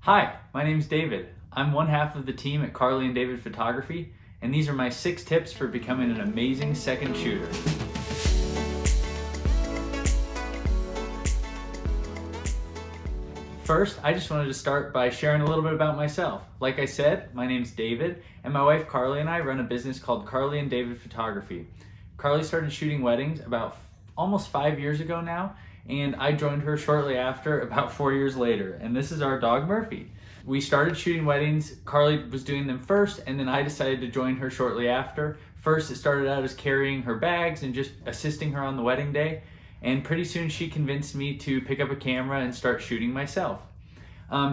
Hi, my name's David. I'm one half of the team at Carly and David Photography, and these are my 6 tips for becoming an amazing second shooter. First, I just wanted to start by sharing a little bit about myself. Like I said, my name's David, and my wife Carly and I run a business called Carly and David Photography. Carly started shooting weddings about almost 5 years ago now, and I joined her shortly after, about 4 years later, and this is our dog Murphy. We started shooting weddings. Carly was doing them first, and then I decided to join her shortly after. First, it started out as carrying her bags and just assisting her on the wedding day, and pretty soon she convinced me to pick up a camera and start shooting myself.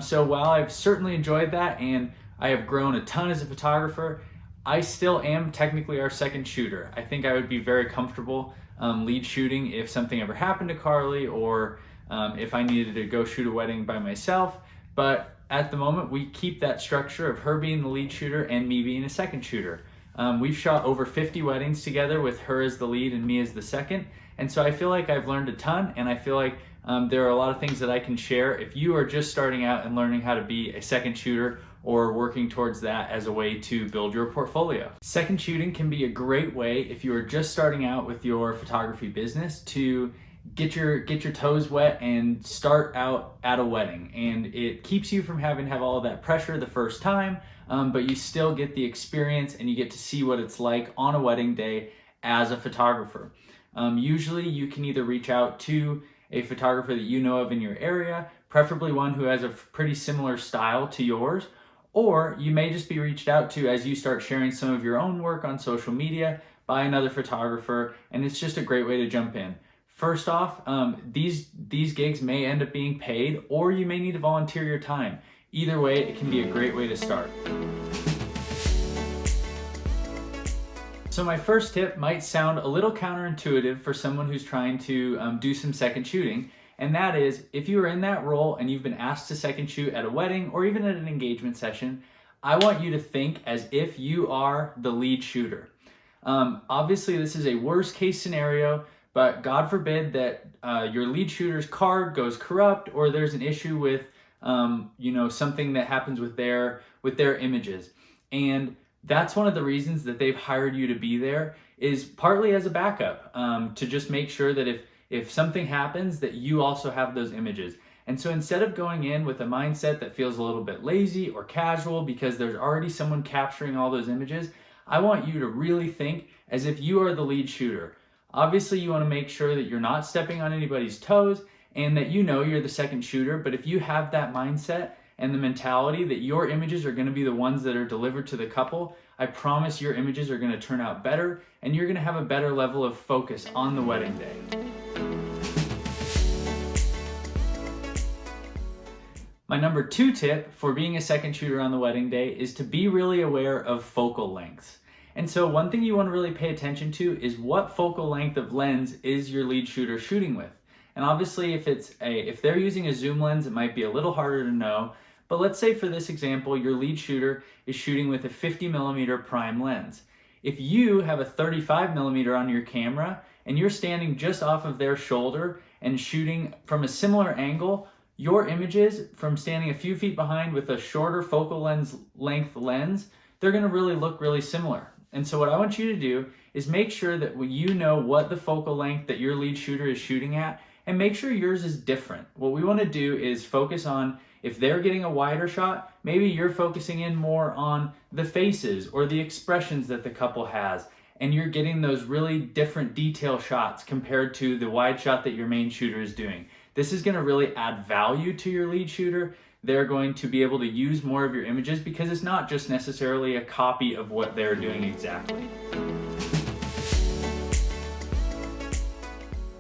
So while I've certainly enjoyed that and I have grown a ton as a photographer, I still am technically our second shooter. I think I would be very comfortable lead shooting if something ever happened to Carly, or if I needed to go shoot a wedding by myself. But at the moment, we keep that structure of her being the lead shooter and me being a second shooter. We've shot over 50 weddings together with her as the lead and me as the second. And so I feel like I've learned a ton, and I feel like there are a lot of things that I can share if you are just starting out and learning how to be a second shooter or working towards that as a way to build your portfolio. Second shooting can be a great way if you are just starting out with your photography business to get your toes wet and start out at a wedding. And it keeps you from having to have all of that pressure the first time, but you still get the experience and you get to see what it's like on a wedding day as a photographer. Usually you can either reach out to a photographer that you know of in your area, preferably one who has a pretty similar style to yours, or you may just be reached out to as you start sharing some of your own work on social media by another photographer, and it's just a great way to jump in. First off, these gigs may end up being paid, or you may need to volunteer your time. Either way, it can be a great way to start. So my first tip might sound a little counterintuitive for someone who's trying to do some second shooting, and that is, if you are in that role and you've been asked to second shoot at a wedding or even at an engagement session, I want you to think as if you are the lead shooter. Obviously, this is a worst case scenario, but God forbid that your lead shooter's card goes corrupt, or there's an issue with something that happens with their images. And that's one of the reasons that they've hired you to be there, is partly as a backup, to just make sure that if something happens, that you also have those images. And so instead of going in with a mindset that feels a little bit lazy or casual because there's already someone capturing all those images, I want you to really think as if you are the lead shooter. Obviously, you want to make sure that you're not stepping on anybody's toes and that you know you're the second shooter, but if you have that mindset and the mentality that your images are going to be the ones that are delivered to the couple, I promise your images are going to turn out better and you're going to have a better level of focus on the wedding day. My number 2 tip for being a second shooter on the wedding day is to be really aware of focal lengths. And so one thing you want to really pay attention to is what focal length of lens is your lead shooter shooting with. And obviously if they're using a zoom lens, it might be a little harder to know. But let's say for this example, your lead shooter is shooting with a 50mm prime lens. If you have a 35mm on your camera and you're standing just off of their shoulder and shooting from a similar angle, your images from standing a few feet behind with a shorter focal length lens, they're going to really look really similar. And so what I want you to do is make sure that you know what the focal length that your lead shooter is shooting at, and make sure yours is different. What we want to do is focus on, if they're getting a wider shot, maybe you're focusing in more on the faces or the expressions that the couple has, and you're getting those really different detail shots compared to the wide shot that your main shooter is doing. This is going to really add value to your lead shooter. They're going to be able to use more of your images because it's not just necessarily a copy of what they're doing exactly.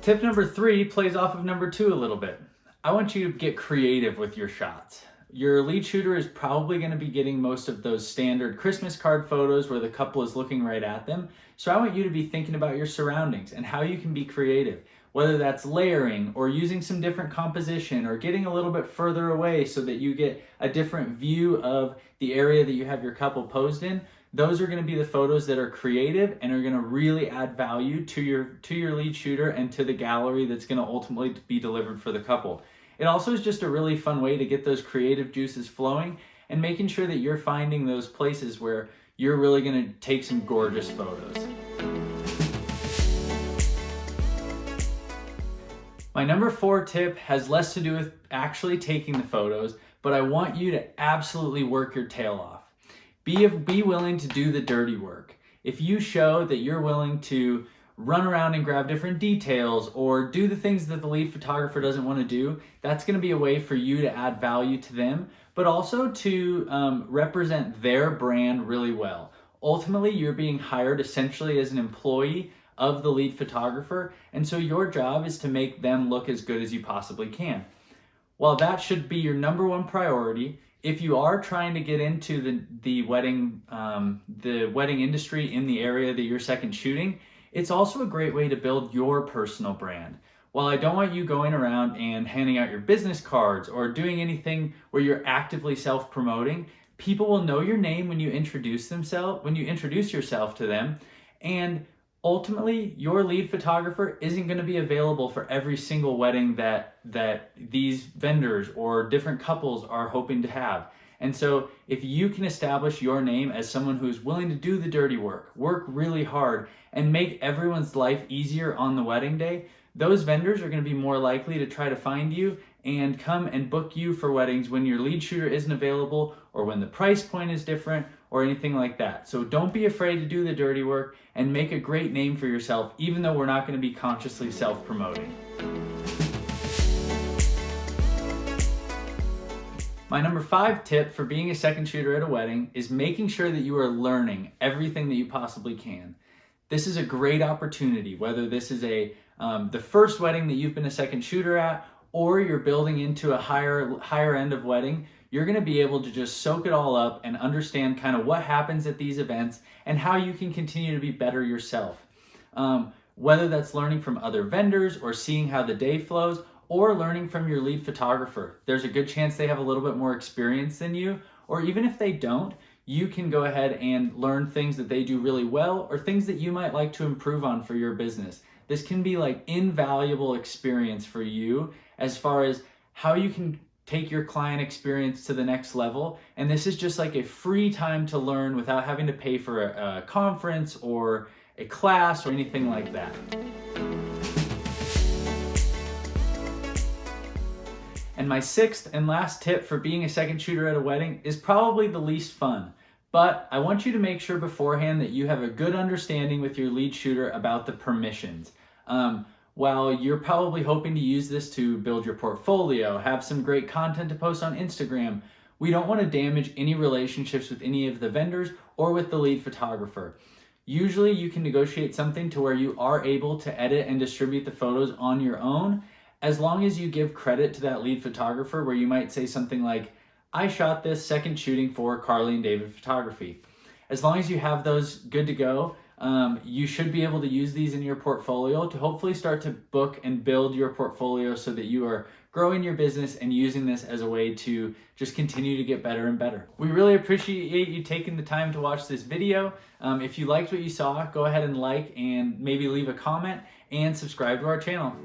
Tip number 3 plays off of number 2 a little bit. I want you to get creative with your shots. Your lead shooter is probably going to be getting most of those standard Christmas card photos where the couple is looking right at them. So I want you to be thinking about your surroundings and how you can be creative, whether that's layering or using some different composition or getting a little bit further away so that you get a different view of the area that you have your couple posed in. Those are going to be the photos that are creative and are going to really add value to your lead shooter and to the gallery that's going to ultimately be delivered for the couple. It also is just a really fun way to get those creative juices flowing and making sure that you're finding those places where you're really going to take some gorgeous photos. My number 4 tip has less to do with actually taking the photos, but I want you to absolutely work your tail off. Be willing to do the dirty work. If you show that you're willing to run around and grab different details or do the things that the lead photographer doesn't want to do, that's going to be a way for you to add value to them, but also to represent their brand really well. Ultimately, you're being hired essentially as an employee of the lead photographer, and so your job is to make them look as good as you possibly can. While that should be your number 1 priority, if you are trying to get into the wedding industry in the area that you're second shooting, it's also a great way to build your personal brand. While I don't want you going around and handing out your business cards or doing anything where you're actively self-promoting, people will know your name when you introduce yourself to them, and ultimately, your lead photographer isn't going to be available for every single wedding that these vendors or different couples are hoping to have. And so if you can establish your name as someone who's willing to do the dirty work really hard, and make everyone's life easier on the wedding day, those vendors are going to be more likely to try to find you and come and book you for weddings when your lead shooter isn't available or when the price point is different or anything like that. So don't be afraid to do the dirty work and make a great name for yourself, even though we're not going to be consciously self-promoting. My number 5 tip for being a second shooter at a wedding is making sure that you are learning everything that you possibly can. This is a great opportunity, whether this is the first wedding that you've been a second shooter at, or you're building into a higher end of wedding. You're going to be able to just soak it all up and understand kind of what happens at these events and how you can continue to be better yourself. Whether that's learning from other vendors or seeing how the day flows, or learning from your lead photographer. There's a good chance they have a little bit more experience than you, or even if they don't, you can go ahead and learn things that they do really well or things that you might like to improve on for your business. This can be like invaluable experience for you as far as how you can take your client experience to the next level. And this is just like a free time to learn without having to pay for a conference or a class or anything like that. And my 6th and last tip for being a second shooter at a wedding is probably the least fun. But I want you to make sure beforehand that you have a good understanding with your lead shooter about the permissions. While you're probably hoping to use this to build your portfolio, have some great content to post on Instagram, we don't want to damage any relationships with any of the vendors or with the lead photographer. Usually you can negotiate something to where you are able to edit and distribute the photos on your own, as long as you give credit to that lead photographer, where you might say something like, I shot this second shooting for Carly and David Photography. As long as you have those good to go, you should be able to use these in your portfolio to hopefully start to book and build your portfolio so that you are growing your business and using this as a way to just continue to get better and better. We really appreciate you taking the time to watch this video. If you liked what you saw, go ahead and like and maybe leave a comment and subscribe to our channel.